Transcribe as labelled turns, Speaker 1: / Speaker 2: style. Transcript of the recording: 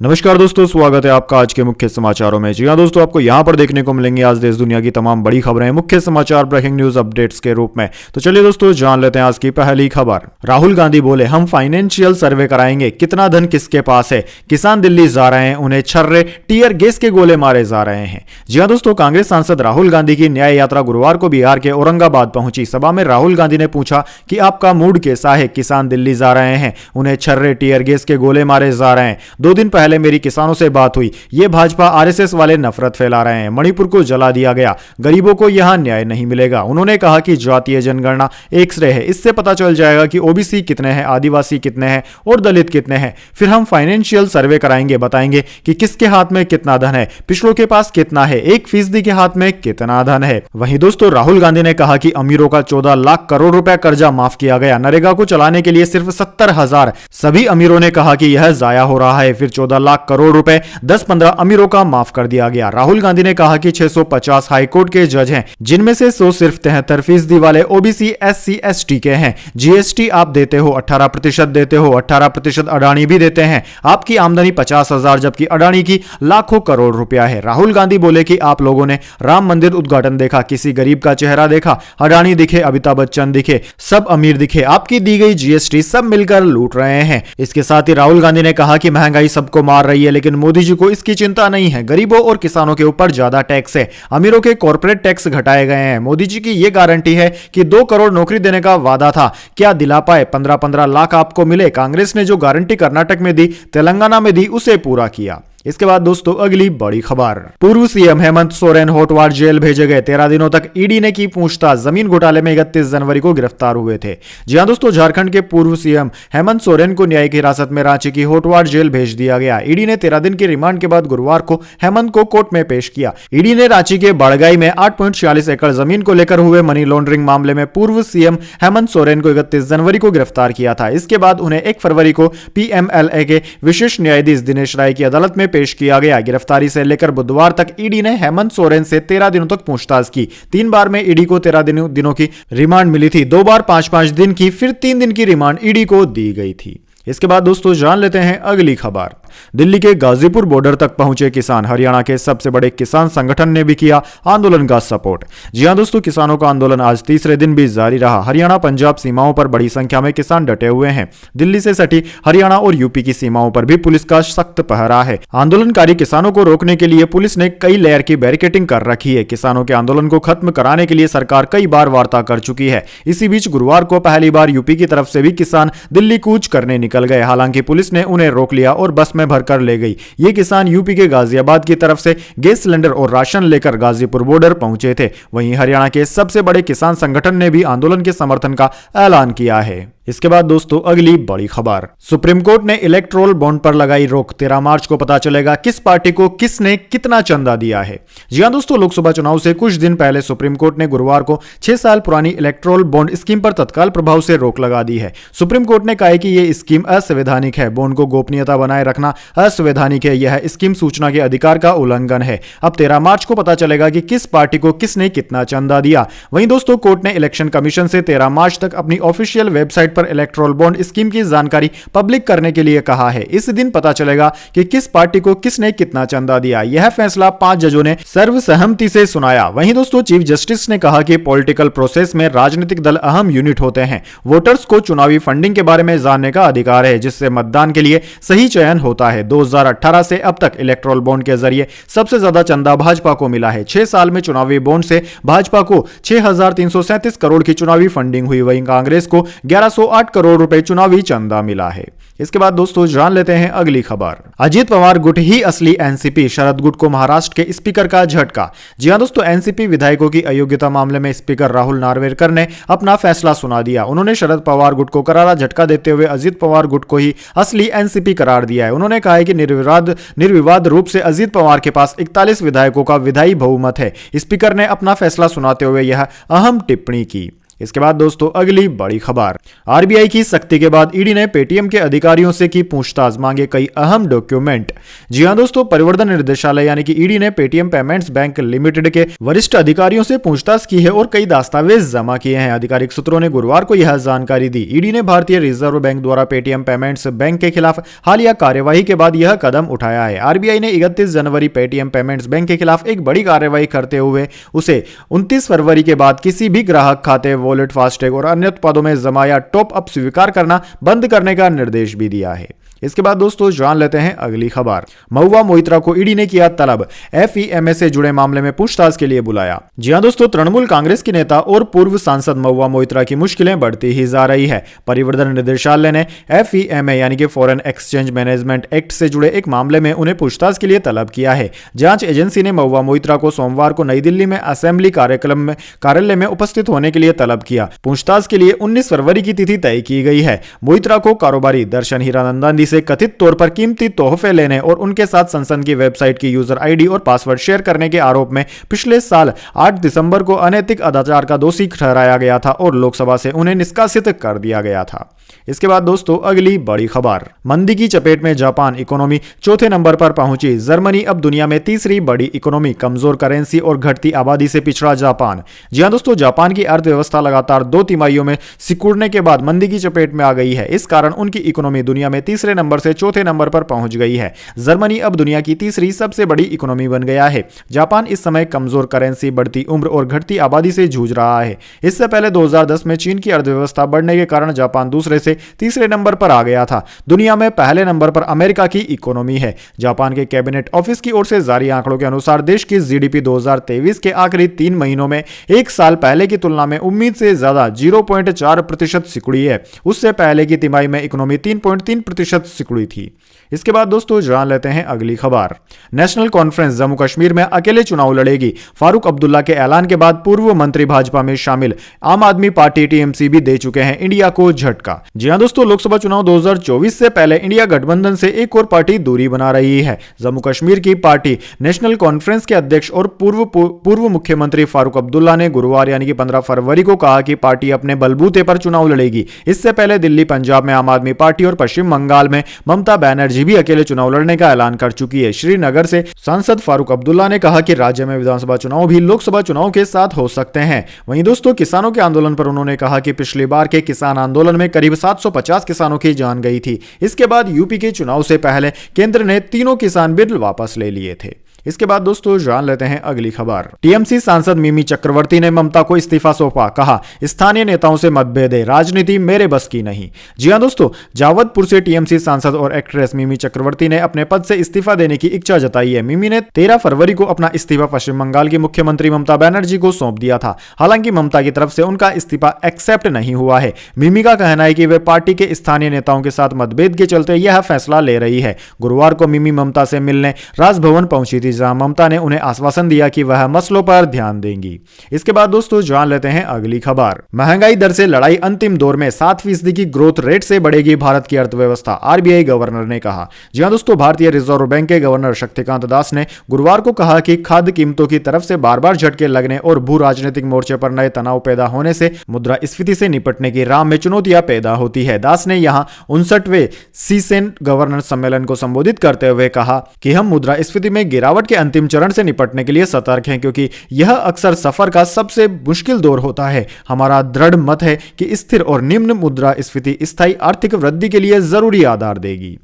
Speaker 1: नमस्कार दोस्तों, स्वागत है आपका आज के मुख्य समाचारों में। जी हाँ दोस्तों, आपको यहाँ पर देखने को मिलेंगे आज देश दुनिया की तमाम बड़ी खबरें मुख्य समाचार ब्रेकिंग न्यूज अपडेट्स के रूप में। तो चलिए दोस्तों जान लेते हैं आज की पहली खबर। राहुल गांधी बोले हम फाइनेंशियल सर्वे कराएंगे, कितना धन किसके पास है। किसान दिल्ली जा रहे हैं, उन्हें छर्रे टीयर गैस के गोले मारे जा रहे हैं। जी हाँ दोस्तों, कांग्रेस सांसद राहुल गांधी की न्याय यात्रा गुरुवार को बिहार के औरंगाबाद पहुंची। सभा में राहुल गांधी ने पूछा कि आपका मूड कैसा है। किसान दिल्ली जा रहे हैं, उन्हें छर्रे टीयर गैस के गोले मारे जा रहे हैं। 2 दिन पहले मेरी किसानों से बात हुई, ये भाजपा आरएसएस वाले नफरत फैला रहे हैं। मणिपुर को जला दिया गया, गरीबों को यहां न्याय नहीं मिलेगा। उन्होंने कहा कि जातीय जनगणना एक्सरे है, इससे पता चल जाएगा कि ओबीसी कितने हैं, आदिवासी कितने हैं और दलित कितने हैं। फिर हम फाइनेंशियल सर्वे कराएंगे, बताएंगे कि किसके हाथ में कितना धन है, पिछड़ों के पास कितना है, 1% के हाथ में कितना धन है। वहीं दोस्तों राहुल गांधी ने कहा कि अमीरों का 14 लाख करोड़ रुपए कर्जा माफ किया गया, नरेगा को चलाने के लिए सिर्फ 70,000। सभी अमीरों ने कहा कि यह जाया हो रहा है। फिर 14 लाख करोड़ रुपए 10-15 अमीरों का माफ कर दिया गया। राहुल गांधी ने कहा कि 650 हाईकोर्ट के जज हैं, जिनमें से 100 सिर्फ 73% वाले ओबीसी एससी एसटी के हैं। जीएसटी आप देते हो 18% देते हो, 18% अडानी भी देते हैं। आपकी आमदनी 50,000 जबकि अडानी की लाखों करोड़ रुपया है। राहुल गांधी बोले कि आप लोगों ने राम मंदिर उद्घाटन देखा, किसी गरीब का चेहरा देखा, अडानी दिखे, अमिताभ बच्चन दिखे, सब अमीर दिखे। आपकी दी गई जीएसटी सब मिलकर लूट रहे हैं। इसके साथ ही राहुल गांधी ने कहा कि महंगाई सबको मार रही है, लेकिन मोदी जी को इसकी चिंता नहीं है। गरीबों और किसानों के ऊपर ज्यादा टैक्स है, अमीरों के कॉर्पोरेट टैक्स घटाए गए हैं। मोदी जी की यह गारंटी है कि 2 करोड़ नौकरी देने का वादा था, क्या दिला पाए? 15-15 लाख आपको मिले। कांग्रेस ने जो गारंटी कर्नाटक में दी, तेलंगाना में दी, उसे पूरा किया। इसके बाद दोस्तों अगली बड़ी खबर, पूर्व सीएम हेमंत सोरेन होटवार जेल भेजे गए। 13 दिनों तक ईडी ने की पूछताछ। जमीन घोटाले में 31 जनवरी को गिरफ्तार हुए थे। जी हां दोस्तों, झारखंड के पूर्व सीएम हेमंत सोरेन को न्यायिक हिरासत में रांची की होटवार जेल भेज दिया गया। ईडी ने 13 दिन के रिमांड के बाद गुरुवार को हेमंत को कोर्ट में पेश किया। ईडी ने रांची के बड़गाई में 8.46 एकड़ जमीन को लेकर हुए मनी लॉन्ड्रिंग मामले में पूर्व सीएम हेमंत सोरेन को 31 जनवरी को गिरफ्तार किया था। इसके बाद उन्हें 1 फरवरी को पीएमएलए के विशेष न्यायाधीश दिनेश राय की अदालत में पेश किया गया। गिरफ्तारी से लेकर बुधवार तक ईडी ने हेमंत सोरेन से 13 दिनों तक पूछताछ की। 3 बार में ईडी को 13 दिनों की रिमांड मिली थी। 2 बार 5-5 दिन की, फिर 3 दिन की रिमांड ईडी को दी गई थी। इसके बाद दोस्तों जान लेते हैं अगली खबर। दिल्ली के गाजीपुर बॉर्डर तक पहुंचे किसान। हरियाणा के सबसे बड़े किसान संगठन ने भी किया आंदोलन का सपोर्ट। जी हां दोस्तों, किसानों का आंदोलन आज तीसरे दिन भी जारी रहा। हरियाणा पंजाब सीमाओं पर बड़ी संख्या में किसान डटे हुए हैं। दिल्ली से सटी हरियाणा और यूपी की सीमाओं पर भी पुलिस का सख्त पहरा है। आंदोलनकारी किसानों को रोकने के लिए पुलिस ने कई लेयर की बैरिकेडिंग कर रखी है। किसानों के आंदोलन को खत्म कराने के लिए सरकार कई बार वार्ता कर चुकी है। इसी बीच गुरुवार को पहली बार यूपी की तरफ से भी किसान दिल्ली कूच करने निकल गए। हालांकि पुलिस ने उन्हें रोक लिया और बस में भरकर ले गई। ये किसान यूपी के गाजियाबाद की तरफ से गैस सिलेंडर और राशन लेकर गाजीपुर बॉर्डर पहुंचे थे। वहीं हरियाणा के सबसे बड़े किसान संगठन ने भी आंदोलन के समर्थन का ऐलान किया है। इसके बाद दोस्तों अगली बड़ी खबर, सुप्रीम कोर्ट ने इलेक्टोरल बॉन्ड पर लगाई रोक। 13 मार्च को पता चलेगा किस पार्टी को किसने कितना चंदा दिया है। जी हां दोस्तों, लोकसभा चुनाव से कुछ दिन पहले सुप्रीम कोर्ट ने गुरुवार को 6 साल पुरानी इलेक्टोरल बॉन्ड स्कीम पर तत्काल प्रभाव से रोक लगा दी है। सुप्रीम कोर्ट ने कहा है कि यह स्कीम असंवैधानिक है। बॉन्ड को गोपनीयता बनाए रखना असंवैधानिक है। यह स्कीम सूचना के अधिकार का उल्लंघन है। अब 13 मार्च को पता चलेगा कि किस पार्टी को किसने कितना चंदा दिया। वहीं दोस्तों कोर्ट ने इलेक्शन कमीशन से 13 मार्च तक अपनी ऑफिशियल वेबसाइट पर इलेक्टोरल बॉन्ड स्कीम की जानकारी पब्लिक करने के लिए कहा है। इस दिन पता चलेगा कि किस पार्टी को किसने कितना चंदा दिया। यह फैसला 5 जजों ने सर्वसहमति से सुनाया। वहीं दोस्तों चीफ जस्टिस ने कहा कि पॉलिटिकल प्रोसेस में राजनीतिक दल अहम यूनिट होते हैं। वोटर्स को चुनावी फंडिंग के बारे में जानने का अधिकार है, जिससे मतदान के लिए सही चयन होता है। 2018 से अब तक इलेक्टोरल बॉन्ड के जरिए सबसे ज्यादा चंदा भाजपा को मिला है। 6 साल में चुनावी बॉन्ड से भाजपा को 6,337 करोड़ की चुनावी फंडिंग हुई। वहीं कांग्रेस को 1,108 करोड़ रुपए चुनावी चंदा मिला है। इसके बाद दोस्तों जान लेते हैं अगली खबर, अजीत पवार गुट ही असली एनसीपी। शरद गुट को महाराष्ट्र के स्पीकर का झटका। जी हां दोस्तों, एनसीपी विधायकों की अयोग्यता मामले में स्पीकर राहुल नार्वेकर ने अपना फैसला सुना दिया। उन्होंने शरद पवार गुट को करारा झटका देते हुए अजीत पवार गुट को ही असली एनसीपी करार दिया है। उन्होंने कहा है कि निर्विवाद रूप से अजीत पवार के पास 41 विधायकों का विधायी बहुमत है। स्पीकर ने अपना फैसला सुनाते हुए यह अहम टिप्पणी की। इसके बाद दोस्तों अगली बड़ी खबर, आरबीआई की सख्ती के बाद ईडी ने पेटीएम के अधिकारियों से की पूछताछ, मांगे कई अहम डॉक्यूमेंट। जी हां दोस्तों, परिवर्तन निर्देशालय यानी कि ईडी ने पेटीएम पेमेंट्स बैंक लिमिटेड के वरिष्ठ अधिकारियों से पूछताछ की है और कई दस्तावेज जमा किए हैं। आधिकारिक सूत्रों ने गुरुवार को यह जानकारी दी। ईडी ने भारतीय रिजर्व बैंक द्वारा पेटीएम पेमेंट्स बैंक के खिलाफ हालिया कार्यवाही के बाद यह कदम उठाया है। आरबीआई ने 31 जनवरी पेटीएम पेमेंट्स बैंक के खिलाफ एक बड़ी कार्रवाई करते हुए उसे 29 फरवरी के बाद किसी भी ग्राहक खाते, वॉलेट, फास्टैग और अन्य उत्पादों में जमा या टॉप अप स्वीकार करना बंद करने का निर्देश भी दिया है। इसके बाद दोस्तों जान लेते हैं अगली खबर, महुआ मोइत्रा को ईडी ने किया तलब, एफईएमए से जुड़े मामले में पूछताछ के लिए बुलाया। जी हां दोस्तों, तृणमूल कांग्रेस की नेता और पूर्व सांसद महुआ मोइत्रा की मुश्किलें बढ़ती ही जा रही है। परिवर्तन निदेशालय ने एफईएमए यानी कि फॉरेन एक्सचेंज मैनेजमेंट एक्ट से जुड़े एक मामले में उन्हें पूछताछ के लिए तलब किया है। जांच एजेंसी ने महुआ मोइत्रा को सोमवार को नई दिल्ली में असेंबली कार्यालय में उपस्थित होने के लिए तलब किया। पूछताछ के लिए 19 फरवरी की तिथि तय की गई है। मोइत्रा को कारोबारी दर्शन हीरानंदानी से कथित तौर पर कीमती तोहफे लेने और उनके साथ सनसन की वेबसाइट की यूजर आईडी और पासवर्ड शेयर करने के आरोप में पिछले साल 8 दिसंबर को अनैतिक अनाचार का दोषी ठहराया गया था और लोकसभा से उन्हें निष्कासित कर दिया गया था। इसके बाद दोस्तों अगली बड़ी खबर, मंदी की चपेट में जापान, इकोनॉमी चौथे नंबर पर पहुंची। जर्मनी अब दुनिया में तीसरी बड़ी इकोनॉमी, कमजोर करेंसी और घटती आबादी से पिछड़ा जापान। जी हां दोस्तों, जापान की अर्थव्यवस्था लगातार 2 तिमाहियों में सिकुड़ने के बाद मंदी की चपेट में आ गई है। इस कारण उनकी इकोनॉमी दुनिया में तीसरे नंबर से चौथे नंबर पर पहुंच गई है। जर्मनी अब दुनिया की तीसरी सबसे बड़ी इकोनॉमी बन गया है। जापान इस समय कमजोर करेंसी, बढ़ती उम्र और घटती आबादी से जूझ रहा है। इससे पहले 2010 में चीन की अर्थव्यवस्था बढ़ने के कारण जापान दूसरे से तीसरे नंबर पर आ गया था। दुनिया में पहले नंबर पर अमेरिका की इकोनॉमी है। जापान के कैबिनेट ऑफिस की ओर से जारी आंकड़ों के अनुसार देश की जीडीपी 2023 के आखिरी 3 महीनों में एक साल पहले की तुलना में उम्मीद से ज्यादा 0.4% सिकुड़ी है। उससे पहले की तिमाही में इकोनॉमी 3.3% सिकुड़ी थी। इसके बाद दोस्तों जान लेते हैं अगली खबर, नेशनल कॉन्फ्रेंस जम्मू कश्मीर में अकेले चुनाव लड़ेगी। फारूक अब्दुल्ला के ऐलान के बाद पूर्व मंत्री भाजपा में शामिल आम आदमी पार्टी टीएमसी भी दे चुके हैं इंडिया को झटका। जी हां दोस्तों, लोकसभा चुनाव 2024 से पहले इंडिया गठबंधन से एक और पार्टी दूरी बना रही है। जम्मू कश्मीर की पार्टी नेशनल कॉन्फ्रेंस के अध्यक्ष और पूर्व मुख्यमंत्री फारूक अब्दुल्ला ने गुरुवार यानी कि 15 फरवरी को कहा कि पार्टी अपने बलबूते पर चुनाव लड़ेगी। इससे पहले दिल्ली, पंजाब में आम आदमी पार्टी और पश्चिम बंगाल में ममता बनर्जी भी अकेले चुनाव लड़ने का ऐलान कर चुकी है। श्रीनगर से सांसद फारूक अब्दुल्ला ने कहा कि राज्य में विधानसभा चुनाव भी लोकसभा चुनाव के साथ हो सकते हैं। वहीं दोस्तों किसानों के आंदोलन पर उन्होंने कहा कि पिछली बार के किसान आंदोलन में करीब 750 किसानों की जान गई थी। इसके बाद यूपी के चुनाव से पहले केंद्र ने तीनों किसान बिल वापस ले लिए थे। इसके बाद दोस्तों जान लेते हैं अगली खबर, टीएमसी सांसद मिमी चक्रवर्ती ने ममता को इस्तीफा सौंपा, कहा स्थानीय नेताओं से मतभेद है, राजनीति मेरे बस की नहीं। जी हां दोस्तों, जावदपुर से टीएमसी सांसद और एक्ट्रेस मिमी चक्रवर्ती ने अपने पद से इस्तीफा देने की इच्छा जताई है। मिमी ने 13 फरवरी को अपना इस्तीफा पश्चिम बंगाल की मुख्यमंत्री ममता बनर्जी को सौंप दिया था। हालांकि ममता की तरफ से उनका इस्तीफा एक्सेप्ट नहीं हुआ है। मिमी का कहना है कि वे पार्टी के स्थानीय नेताओं के साथ मतभेद के चलते यह फैसला ले रही है। गुरुवार को मिमी ममता से मिलने राजभवन पहुंची थी, जहां ममता ने उन्हें आश्वासन दिया कि वह मसलों पर ध्यान देंगी। इसके बाद दोस्तों जान लेते हैं अगली खबर, महंगाई दर से लड़ाई अंतिम दौर में, 7% की ग्रोथ रेट से बढ़ेगी भारत की अर्थव्यवस्था, आरबीआई गवर्नर ने कहा। जी हां दोस्तों, भारतीय रिजर्व बैंक के गवर्नर शक्तिकांत दास ने गुरुवार को कहा कि खाद्य कीमतों की तरफ से बार बार झटके लगने और भू राजनीतिक मोर्चे पर नए तनाव पैदा होने से मुद्रास्फीति से निपटने की राह में चुनौतियां पैदा होती है। दास ने यहां 59वें सीसेन गवर्नर सम्मेलन को संबोधित करते हुए कहा कि हम मुद्रास्फीति में गिरावट के अंतिम चरण से निपटने के लिए सतर्क हैं, क्योंकि यह अक्सर सफर का सबसे मुश्किल दौर होता है। हमारा दृढ़ मत है कि स्थिर और निम्न मुद्रास्फीति स्थायी आर्थिक वृद्धि के लिए जरूरी आधार देगी।